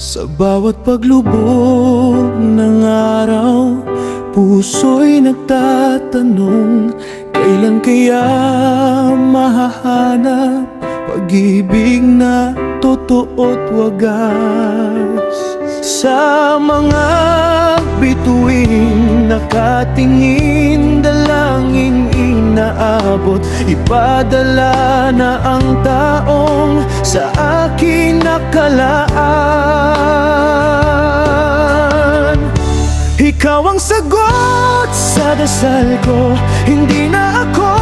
Sa bawat paglubog ng araw, puso'y nagtatanong, kailan kaya mahahanap pag-ibig na totoo't wagas? Sa mga bituin nakatingin, dalangin inaabot, ipadala na ang taong sa akin nakalaan. Ikaw ang sagot sa dasal ko, hindi na ako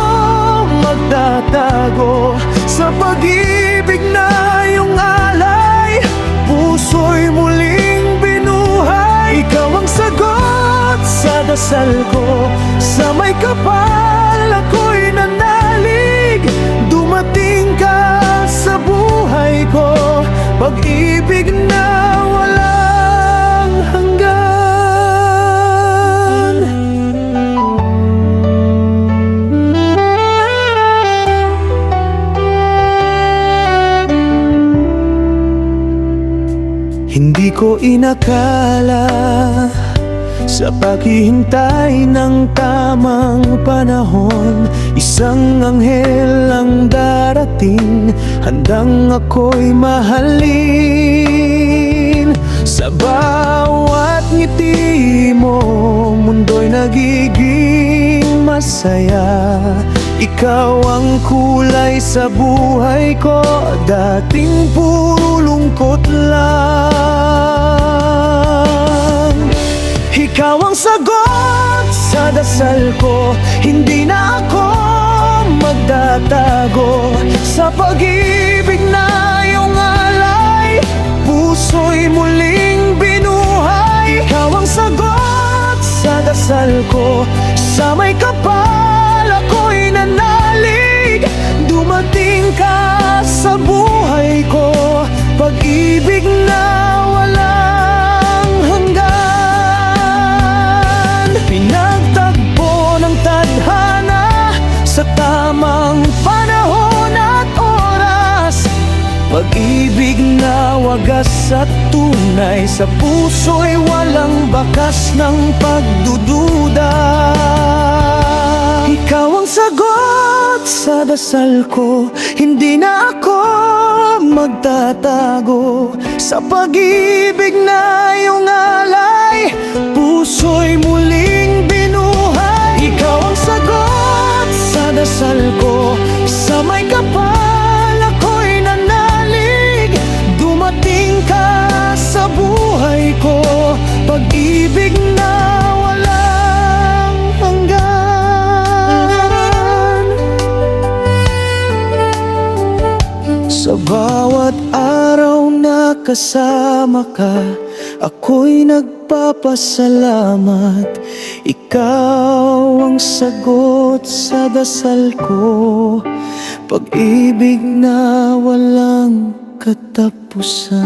magtatago. Sa pag-ibig na iyong alay, puso'y muling binuhay. Ikaw ang sagot sa dasal ko, sa may kapal ako'y nanalig. Dumating ka sa buhay ko, pag-ibig na walang hanggan. Hindi ko inakala sa paghihintay ng tamang panahon, isang anghel ang darating, handang ako'y mahalin. Sa bawat ngiti mo, mundo'y nagiging masaya. Ikaw ang kulay sa buhay ko, dating puro lungkot lang. Ikaw ang sagot sa dasal ko, hindi na ako magtatago. Sa pag-ibig na iyong alay, puso'y muling binuhay. Ikaw ang sagot sa dasal ko, sa may kapal ako'y nanalig. Dumating ka sa buhay ko, pag-ibig na walang hanggan. Pinagtagpo ng tadhana sa tamang panahon at oras, pag-ibig na wagas at tunay, sa puso'y walang bakas ng pagdududa. Ikaw ang sagot sa dasal ko, hindi na ako magtatago. Sa pag-ibig na iyong alay, puso'y muling binuhay. Ikaw ang sagot sa dasal ko, sa may kapal ako'y nanalig. Dumating ka sa buhay ko, pag-ibig na walang hanggan. Sa bawat araw na kasama ka, ako'y nagpapasalamat. Ikaw ang sagot sa dasal ko, pag-ibig na walang katapusan.